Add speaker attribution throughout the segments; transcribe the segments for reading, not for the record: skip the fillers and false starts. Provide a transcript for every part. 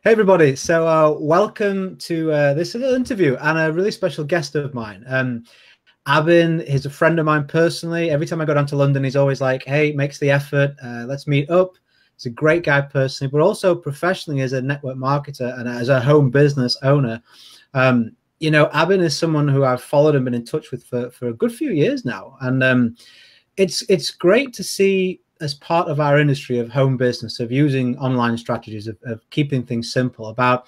Speaker 1: Hey everybody, so welcome to this little interview and a really special guest of mine. Abhinn is a friend of mine personally. Every time I go down to London, he's always like, hey, makes the effort, let's meet up. He's a great guy personally, but also professionally as a network marketer and as a home business owner. Abhinn is someone who I've followed and been in touch with for a good few years now. And it's great to see, as part of our industry of home business, of using online strategies, of keeping things simple, about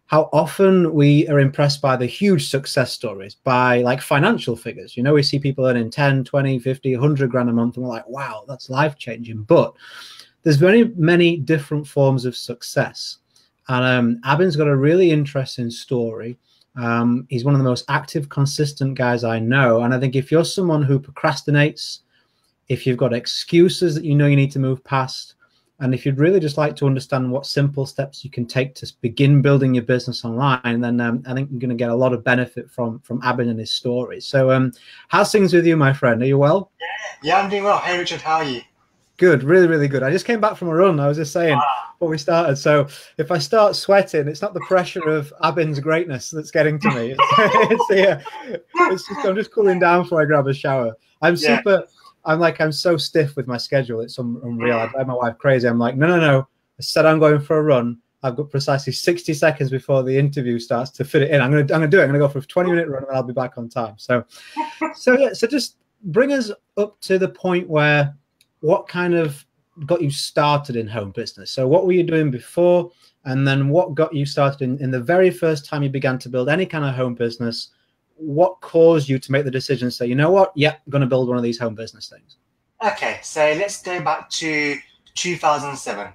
Speaker 1: how often we are impressed by the huge success stories, by like financial figures. We see people earning 10, 20, 50, 100 grand a month, and we're like, wow, that's life-changing. But there's very many different forms of success. And Abhinn's got a really interesting story. He's one of the most active, consistent guys I know. And I think if you're someone who procrastinates, if you've got excuses that you need to move past, and if you'd really just like to understand what simple steps you can take to begin building your business online, then I think you're going to get a lot of benefit from Abhinn and his story. So how's things with you, my friend? Are you well?
Speaker 2: Yeah, I'm doing well. Hey, Richard, how are you?
Speaker 1: Good, really, really good. I just came back from a run. I was just saying before we started. So if I start sweating, it's not the pressure of Abhinn's greatness that's getting to me. It's just I'm just cooling down before I grab a shower. I'm so stiff with my schedule. It's unreal. I drive my wife crazy. I'm like, no. I said I'm going for a run. I've got precisely 60 seconds before the interview starts to fit it in. I'm gonna do it. I'm gonna go for a 20-minute run and I'll be back on time. So just bring us up to the point where what kind of got you started in home business. So what were you doing before, and then what got you started in the very first time you began to build any kind of home business? What caused you to make the decision to say, you know what, yeah, I'm going to build one of these home business things?
Speaker 2: Okay, so let's go back to 2007.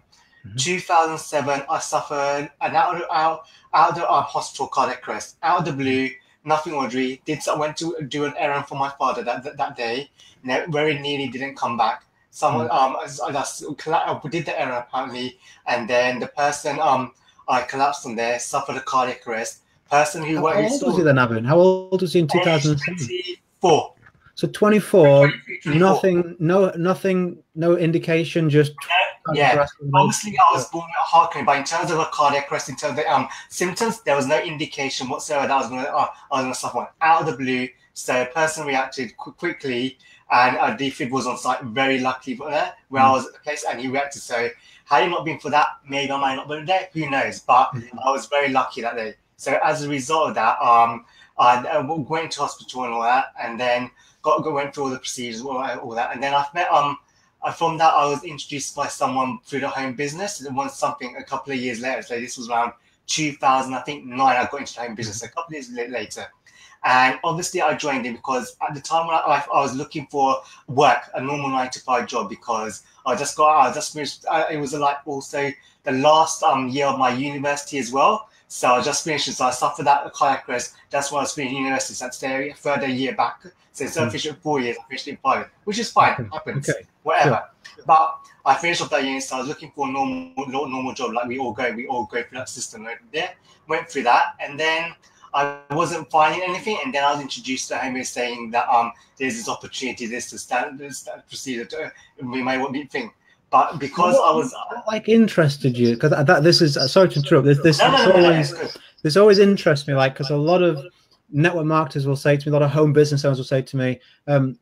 Speaker 2: 2007, I suffered an out of hospital cardiac arrest. Out of the blue, nothing ordinary. Went to do an errand for my father that day. Very nearly didn't come back. Someone I did the errand apparently, and then the person I collapsed on there, suffered a cardiac arrest. Person who
Speaker 1: How old was he then, Abhinn? How old was he in 2007?
Speaker 2: 24.
Speaker 1: So 24, nothing, no indication, just
Speaker 2: Obviously, I was born at heart clinic, but in terms of a cardiac arrest, in terms of symptoms, there was no indication whatsoever that I was going to suffer one out of the blue. So a person reacted quickly, and a defib was on site. Very lucky where I was at the place, and he reacted. So had it not been for that, maybe I might not been there. Who knows? But I was very lucky that day. So as a result of that, I went to hospital and all that, and then went through all the procedures, all that, and then I've met from that I was introduced by someone through the home business. It was something a couple of years later. So this was around 2009. I got into the home business a couple of years later, and obviously I joined in because at the time when I was looking for work, a normal 9-to-5 job, because I just finished. It was like also the last year of my university as well. So I just finished, so I suffered that cardiac arrest. That's when I was finishing university. So that's the further year back. So instead of finishing 4 years, I finished in 5, which is fine. Happens, whatever. Sure. But I finished off that year, so I was looking for a normal job, like we all go through that system right there. Went through that, and then I wasn't finding anything, and then I was introduced to home saying that there's this opportunity, this procedure, we may want to thing. But because I was
Speaker 1: interested you, because this is sorry to interrupt. This always interests me, because a lot of network marketers will say to me, a lot of home business owners will say to me,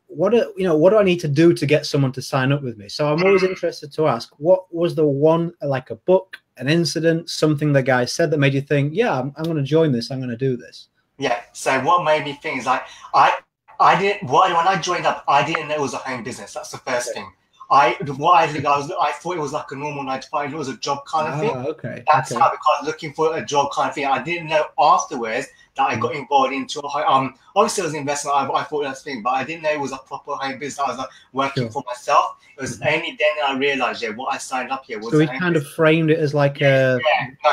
Speaker 1: what do I need to do to get someone to sign up with me? So I'm always interested to ask, what was the one, like a book, an incident, something the guy said that made you think, yeah, I'm going to join this, I'm going to do this?
Speaker 2: Yeah. So what made me think is when I joined up, I didn't know it was a home business. That's the first thing. I thought it was like a normal 9-to-5. It was a job kind of thing.
Speaker 1: Okay.
Speaker 2: That's how, because looking for a job kind of thing. I didn't know afterwards that I got involved into obviously it was investment. I thought that's the thing, but I didn't know it was a proper home business. I was working for myself. It was only then that I realized what I signed up here was.
Speaker 1: So he kind of framed it as like a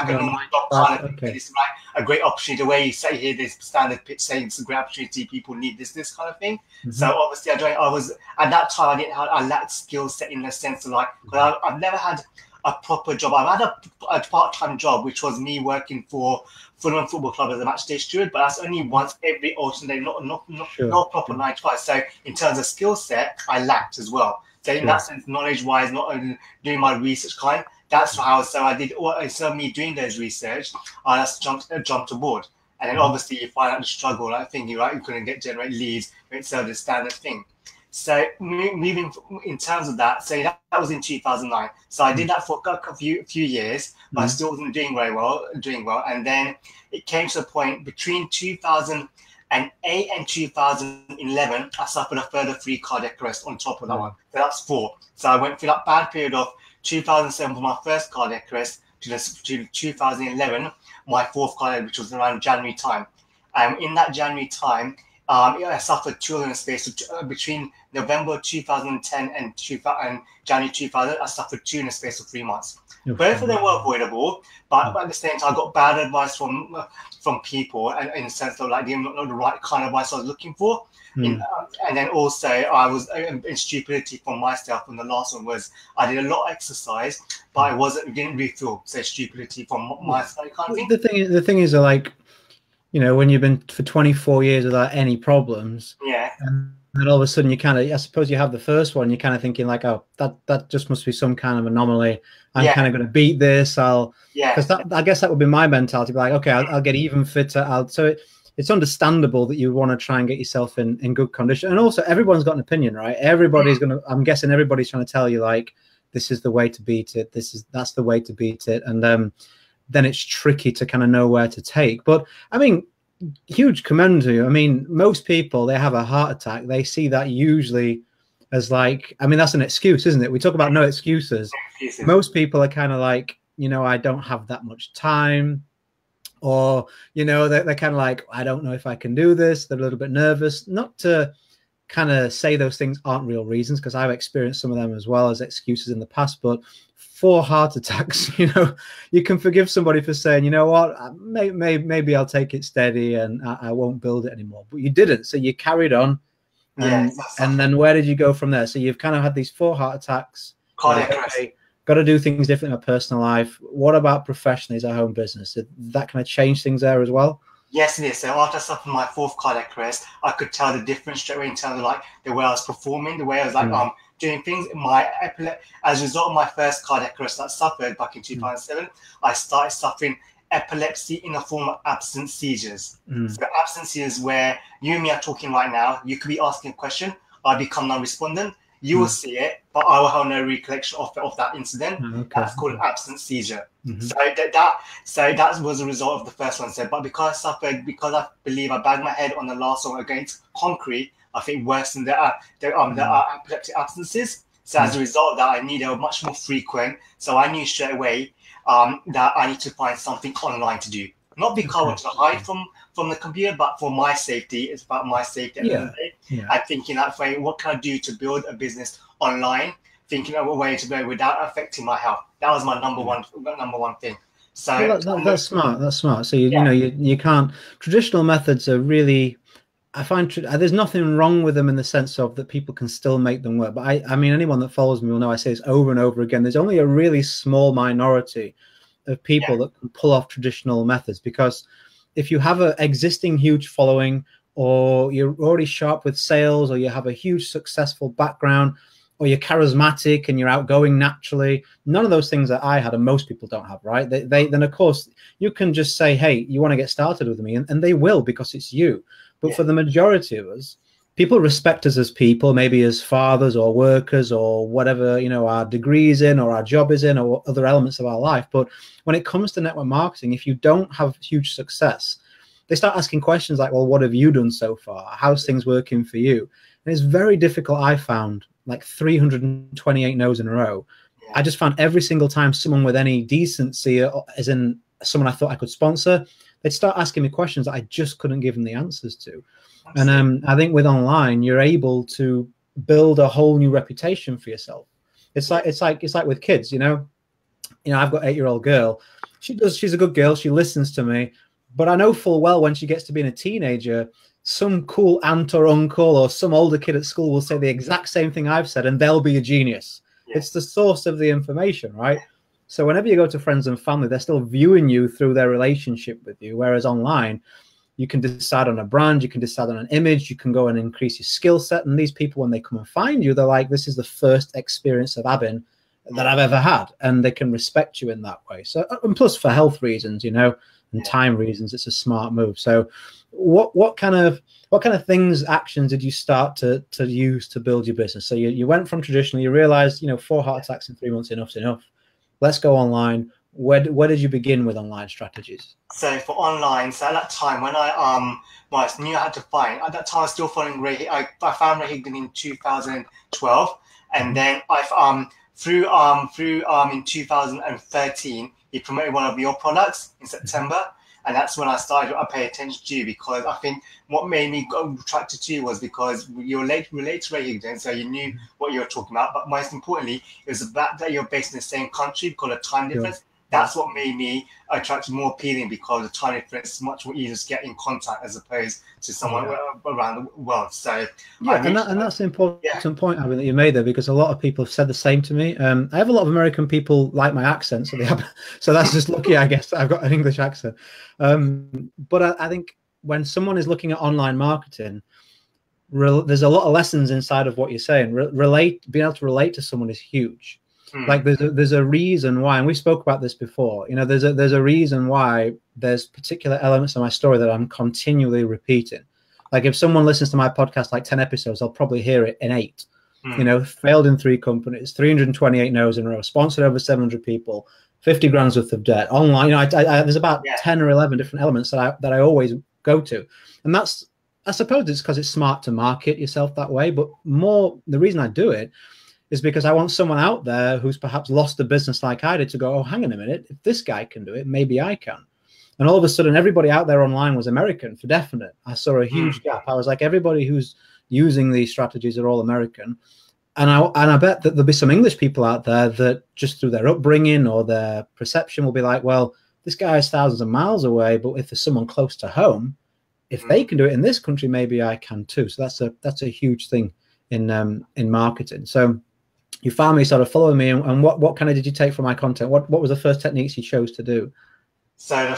Speaker 2: normal job kind of thing. It's like a great opportunity. The way you say here, this standard pitch saying it's a great opportunity. People need this kind of thing. So obviously I joined. I was at that time I lacked skill set in the sense of I've never had a proper job. I've had a part-time job, which was me working for Fulham Football Club as a match day steward, but that's only once every alternate day, not proper 9-to-5. So in terms of skill set, I lacked as well. So in that sense, knowledge-wise, not only doing my research that's how. So I did. Instead of me doing those research, I just jumped aboard. And then obviously you find out the struggle, like thinking, right, you couldn't generate leads, it's the standard thing. So moving in terms of that, so that was in 2009. So I did that for a few years, but I still wasn't doing well. And then it came to a point between 2008 and 2011, I suffered a further 3 cardiac arrests on top of that one. So that's 4. So I went through that bad period of 2007 for my first cardiac arrest to 2011, my 4th cardiac, which was around January time. In that January time, I suffered 2 in the space of, between November 2010 and January 2000. I suffered 2 in the space of 3 months. Both of them were avoidable, but at the same time, I got bad advice from people, and in the sense of like, they didn't know the right kind of advice I was looking for. And then also, I was in stupidity from myself. And the last one was I did a lot of exercise, but didn't really feel stupidity from my side kind of thing.
Speaker 1: The thing is, like, you know, when you've been for 24 years without any problems, and then all of a sudden you kind of, I suppose you have the first one, you're kind of thinking like, oh, that just must be some kind of anomaly. I'm kind of going to beat this. Because I guess that would be my mentality. Be like, okay, I'll get even fitter. It's understandable that you want to try and get yourself in good condition. And also, everyone's got an opinion, right? Everybody's going to, I'm guessing everybody's trying to tell you, like, this is the way to beat it. That's the way to beat it. And then it's tricky to kind of know where to take. But I mean, huge commend to you. I mean, most people, they have a heart attack. They see that usually as like, I mean, that's an excuse, isn't it? We talk about no excuses. Most people are kind of like, you know, I don't have that much time. Or, you know, they're kind of like, I don't know if I can do this. They're a little bit nervous. Not to kind of say those things aren't real reasons, because I've experienced some of them as well as excuses in the past. But for heart attacks, you know, you can forgive somebody for saying, you know what, maybe I'll take it steady and I won't build it anymore. But you didn't. So you carried on. And then where did you go from there? So you've kind of had these 4 heart attacks. Got to do things different in my personal life. What about professionally as a home business? Did that kind of change things there as well?
Speaker 2: Yes, it is. So after I suffered my 4th cardiac arrest, I could tell the difference straight away in terms of like the way I was performing, the way I was like doing things. As a result of my first cardiac arrest that I suffered back in 2007, I started suffering epilepsy in the form of absent seizures. So absent seizures where you and me are talking right now, you could be asking a question, I become non-respondent. You will see it, but I will have no recollection of that incident. That's called an absent seizure. So that was a result of the first one. So, but because I believe I banged my head on the last one against concrete, I think worse than the epileptic absences. So as a result of that, I needed a much more frequent. So I knew straight away that I need to find something online to do. Not because I want to hide from the computer, but for my safety. It's about my safety at the end of the day. I'm thinking that way, what can I do to build a business online? Thinking of a way to go without affecting my health. That was my number one thing. So
Speaker 1: that's smart. That's smart. So you know, you can't. Traditional methods are really, I find there's nothing wrong with them in the sense of that people can still make them work. But I mean, anyone that follows me will know I say this over and over again. There's only a really small minority of people that can pull off traditional methods, because if you have an existing huge following, or you're already sharp with sales, or you have a huge successful background, or you're charismatic and you're outgoing naturally, none of those things that I had and most people don't have, right? Then of course you can just say, hey, you want to get started with me, and they will, because it's you. But for the majority of us, people respect us as people, maybe as fathers or workers or whatever, you know, our degrees in or our job is in or other elements of our life. But when it comes to network marketing, if you don't have huge success, they start asking questions like, well, what have you done so far? How's things working for you? And it's very difficult. I found like 328 no's in a row. I just found every single time someone with any decency, as in someone I thought I could sponsor, they'd start asking me questions that I just couldn't give them the answers to. And I think with online, you're able to build a whole new reputation for yourself. It's like with kids, you know, I've got an 8-year-old girl. She's a good girl. She listens to me, but I know full well when she gets to being a teenager, some cool aunt or uncle or some older kid at school will say the exact same thing I've said, and they'll be a genius. It's the source of the information, right? So whenever you go to friends and family, they're still viewing you through their relationship with you. Whereas online, you can decide on a brand, you can decide on an image, you can go and increase your skill set. And these people, when they come and find you, they're like, this is the first experience of Abhinn that I've ever had, and they can respect you in that way. So, and plus for health reasons, you know, and time reasons, it's a smart move. So what kind of things, actions did you start to use to build your business? So you went from traditional, you realized, you know, 4 heart attacks in 3 months, enough's enough. Let's go online. Where did you begin with online strategies?
Speaker 2: So for online, so at that time when I knew I had to find, at that time I was still following Ray. I found Ray Higdon in 2012, and then through in 2013 he promoted one of your products in September, and that's when I started to pay attention to you, because I think what made me go attracted to you was because you're related to Ray Higdon, so you knew what you were talking about. But most importantly, it was the fact that you're based in the same country because of time difference. That's what made me attracted, more appealing, because the time difference is much more easier to get in contact as opposed to someone around the world. So
Speaker 1: and that's an important point, Abhinn, that you made there, because a lot of people have said the same to me. I have a lot of American people like my accent, so that's just lucky, I guess, that I've got an English accent. But I think when someone is looking at online marketing, there's a lot of lessons inside of what you're saying. Being able to relate to someone is huge. Like there's a reason why, and we spoke about this before, you know, there's a reason why there's particular elements of my story that I'm continually repeating. Like if someone listens to my podcast, like 10 episodes, they'll probably hear it in 8. You know, failed in 3 companies, 328 no's in a row, sponsored over 700 people, 50 grand's worth of debt online. You know, there's about 10 or 11 different elements that I always go to. And that's, I suppose it's because it's smart to market yourself that way, but more the reason I do it is because I want someone out there who's perhaps lost a business like I did to go, oh, hang on a minute, if this guy can do it, maybe I can. And all of a sudden, everybody out there online was American for definite. I saw a huge gap. I was like, everybody who's using these strategies are all American. And I bet that there'll be some English people out there that just through their upbringing or their perception will be like, well, this guy is thousands of miles away, but if there's someone close to home, if they can do it in this country, maybe I can too. So that's a huge thing in marketing. So you found me sort of following me, and what kind of did you take from my content? What was the first techniques you chose to do?
Speaker 2: So the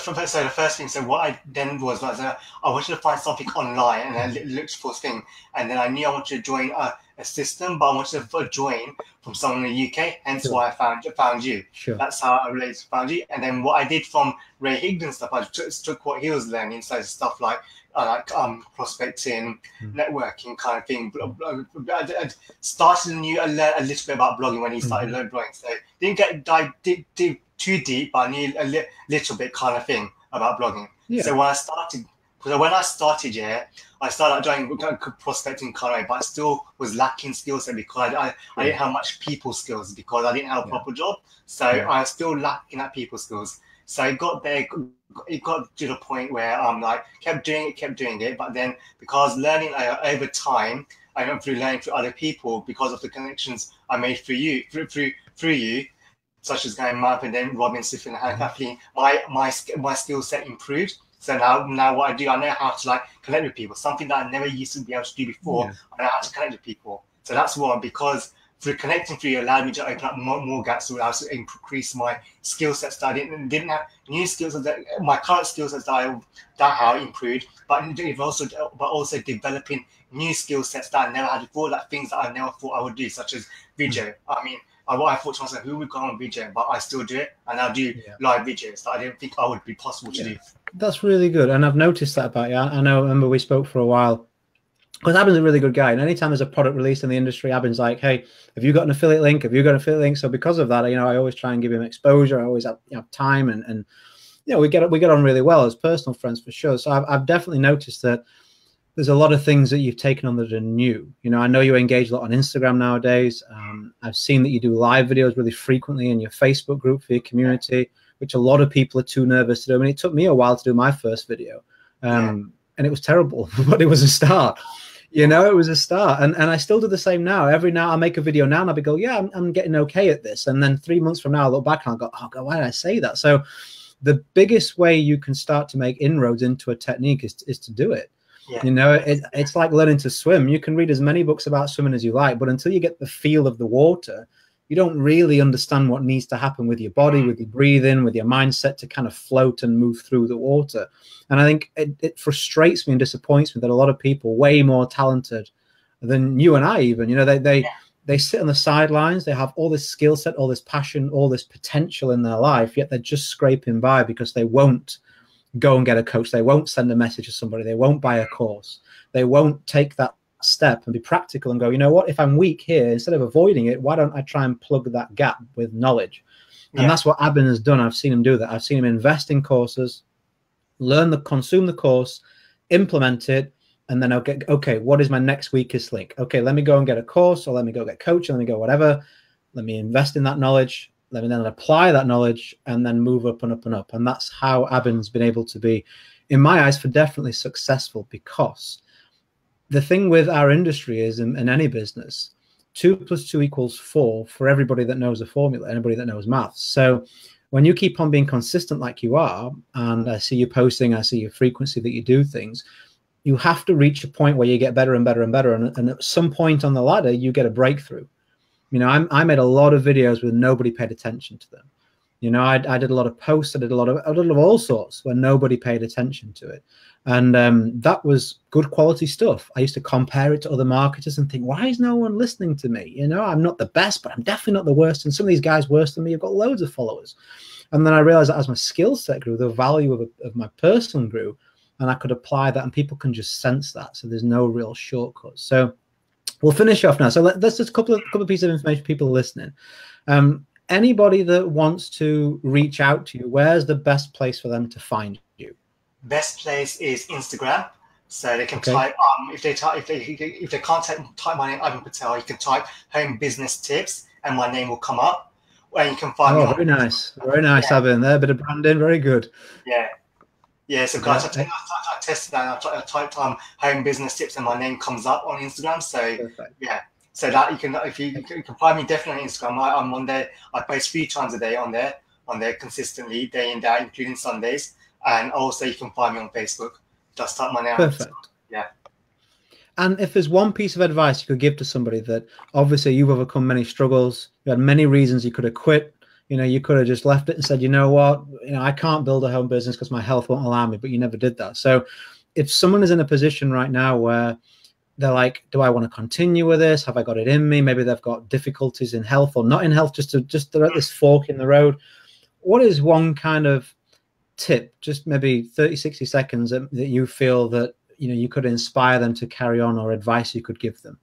Speaker 2: first thing, so what I then was I wanted to find something online, and I looked for a thing, and then I knew I wanted to join a system, but I wanted to join from someone in the UK, hence why I found you. Sure. That's how I related to found you. And then what I did from Ray Higdon stuff, I took what he was learning, so stuff like prospecting, networking kind of thing. I started I learned a little bit about blogging when he started learning blogging, so didn't dive too deep, but I knew a little bit kind of thing about blogging. So when I started, I started doing prospecting kind of way, but I still was lacking skill set because I didn't have much people skills, because I didn't have a proper job. So I was still lacking at people skills. So it got to the point where I'm like, kept doing it. But then because learning over time, I went through learning through other people because of the connections I made through you, such as going up and then Robin, Sifin, and Kathleen, my skill set improved. So now what I do, I know how to connect with people, something that I never used to be able to do before. I know how to connect with people. So that's what, because through connecting through you allowed me to open up more gaps, so I was to increase my skill sets that I didn't have new skills that my current skill sets that how improved, but also developing new skill sets that I never had before, like things that I never thought I would do, such as video. I mean, I thought to myself, who would go on video? But I still do it, and I do live videos that I didn't think I would be possible to do.
Speaker 1: That's really good, and I've noticed that about you. I remember we spoke for a while, because Abhinn's a really good guy, and anytime there's a product released in the industry, Abhinn's like, hey, have you got an affiliate link? Have you got an affiliate link? So because of that, I always try and give him exposure. I always have time, and we get on really well as personal friends for sure. So I've definitely noticed that there's a lot of things that you've taken on that are new. I know you engage a lot on Instagram nowadays. I've seen that you do live videos really frequently in your Facebook group for your community, which a lot of people are too nervous to do. I mean, it took me a while to do my first video, and it was terrible, but it was a start. It was a start, and I still do the same now. Every now I make a video now, and I'll go, yeah, I'm getting okay at this, and then 3 months from now, I look back and I'll go, oh God, why did I say that? So the biggest way you can start to make inroads into a technique is to do it. It's like learning to swim. You can read as many books about swimming as you like, but until you get the feel of the water, you don't really understand what needs to happen with your body, with your breathing, with your mindset to kind of float and move through the water. And I think it frustrates me and disappoints me that a lot of people way more talented than you and I even, they sit on the sidelines. They have all this skill set, all this passion, all this potential in their life, yet they're just scraping by because they won't go and get a coach. They won't send a message to somebody. They won't buy a course. They won't take that step and be practical and go, you know what, if I'm weak here, instead of avoiding it, why don't I try and plug that gap with knowledge? And that's what Abhinn has done. I've seen him do that. I've seen him invest in courses, consume the course, implement it, and then I'll get, okay, what is my next weakest link? Okay, let me go and get a course, or let me go get coach, or let me go whatever. Let me invest in that knowledge. Let me then apply that knowledge and then move up and up and up. And that's how Abhinn's been able to be, in my eyes, for definitely successful, because the thing with our industry is in any business, 2 + 2 = 4 for everybody that knows a formula, anybody that knows maths. So when you keep on being consistent like you are, and I see you posting, I see your frequency that you do things, you have to reach a point where you get better and better and better. And at some point on the ladder, you get a breakthrough. You know, I made a lot of videos where nobody paid attention to them. You know, I did a lot of posts, I did a lot of all sorts where nobody paid attention to it. And that was good quality stuff. I used to compare it to other marketers and think, why is no one listening to me? You know, I'm not the best, but I'm definitely not the worst. And some of these guys worse than me have got loads of followers. And then I realized that as my skill set grew, the value of my person grew, and I could apply that, and people can just sense that. So there's no real shortcuts. So we'll finish off now. So let's just a couple of pieces of information for people listening. Anybody that wants to reach out to you, where's the best place for them to find you?
Speaker 2: Best place is Instagram. So they can type if they can't type my name, Abhinn Patel, you can type home business tips and my name will come up. Where you can find me.
Speaker 1: Oh, very nice. Very nice, Abhinn. There, a bit of branding, very good.
Speaker 2: Yeah, so guys, I tested that. I typed home business tips and my name comes up on Instagram. So perfect. Yeah, so that you can, if you can find me definitely on Instagram. I'm on there. I post 3 times a day on there consistently, day in day out, including Sundays. And also you can find me on Facebook. Just type my name.
Speaker 1: Perfect.
Speaker 2: Yeah.
Speaker 1: And if there's one piece of advice you could give to somebody that obviously you've overcome many struggles, you had many reasons you could have quit. You know, you could have just left it and said, you know what, you know, I can't build a home business because my health won't allow me, but you never did that. So if someone is in a position right now where they're like, do I want to continue with this? Have I got it in me? Maybe they've got difficulties in health or not in health, just they're at this fork in the road. What is one kind of tip, just maybe 30, 60 seconds that you feel that, you know, you could inspire them to carry on, or advice you could give them?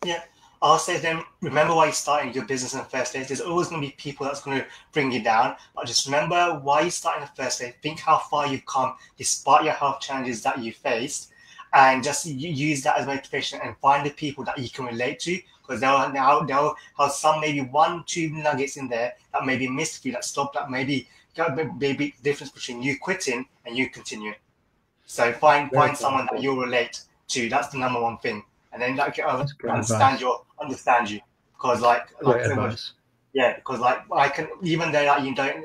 Speaker 2: Yeah. I'll say to them, remember why you're starting your business in the first place. There's always going to be people that's going to bring you down. But just remember why you're starting in the first place. Think how far you've come despite your health challenges that you faced. And just use that as motivation and find the people that you can relate to. Because they'll have some, maybe 1, 2 nuggets in there that maybe missed for you, that stopped, that maybe the difference between you quitting and you continuing. So find someone that you'll relate to. That's the number one thing. And then understand you, because because I can, even though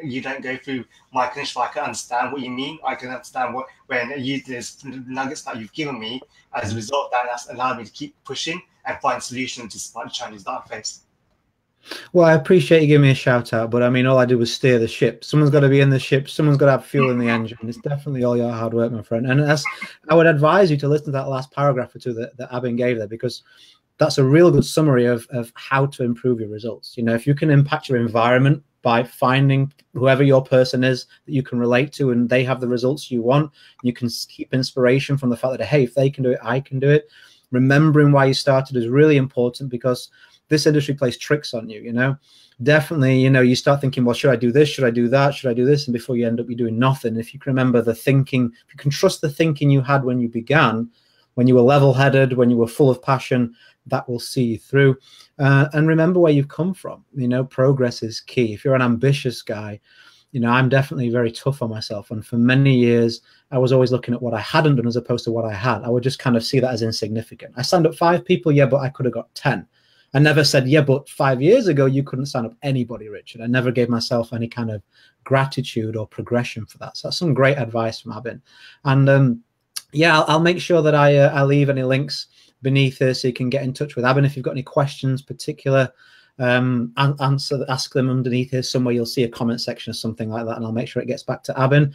Speaker 2: you don't go through my condition, I can understand what you mean. I can understand when there's nuggets that you've given me. As a result, that's allowed me to keep pushing and find solutions despite the challenges that I face.
Speaker 1: Well, I appreciate you giving me a shout out, but I mean, all I did was steer the ship. Someone's got to be in the ship. Someone's got to have fuel in the engine. It's definitely all your hard work, my friend. And I would advise you to listen to that last paragraph or two that Abhinn gave there, because that's a real good summary of how to improve your results. You know, if you can impact your environment by finding whoever your person is that you can relate to and they have the results you want, you can keep inspiration from the fact that, hey, if they can do it, I can do it. Remembering why you started is really important, because this industry plays tricks on you, you know. Definitely, you know, you start thinking, well, should I do this? Should I do that? Should I do this? And before you end up, you're doing nothing. If you can remember the thinking, if you can trust the thinking you had when you began, when you were level-headed, when you were full of passion, that will see you through. And remember where you've come from. You know, progress is key. If you're an ambitious guy, you know, I'm definitely very tough on myself. And for many years, I was always looking at what I hadn't done as opposed to what I had. I would just kind of see that as insignificant. I signed up 5 people, yeah, but I could have got 10. I never said, yeah, but 5 years ago, you couldn't sign up anybody, Richard. I never gave myself any kind of gratitude or progression for that. So that's some great advice from Abhinn. And yeah, I'll make sure that I leave any links beneath here so you can get in touch with Abhinn. If you've got any questions, particular, ask them underneath here somewhere. You'll see a comment section or something like that, and I'll make sure it gets back to Abhinn.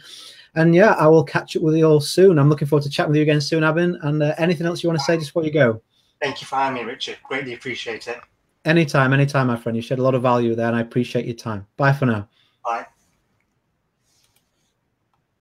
Speaker 1: And yeah, I will catch up with you all soon. I'm looking forward to chatting with you again soon, Abhinn. And anything else you want to say just before you go?
Speaker 2: Thank you for having me, Richard. Greatly appreciate it.
Speaker 1: Anytime, my friend. You shared a lot of value there, and I appreciate your time. Bye for now.
Speaker 2: Bye.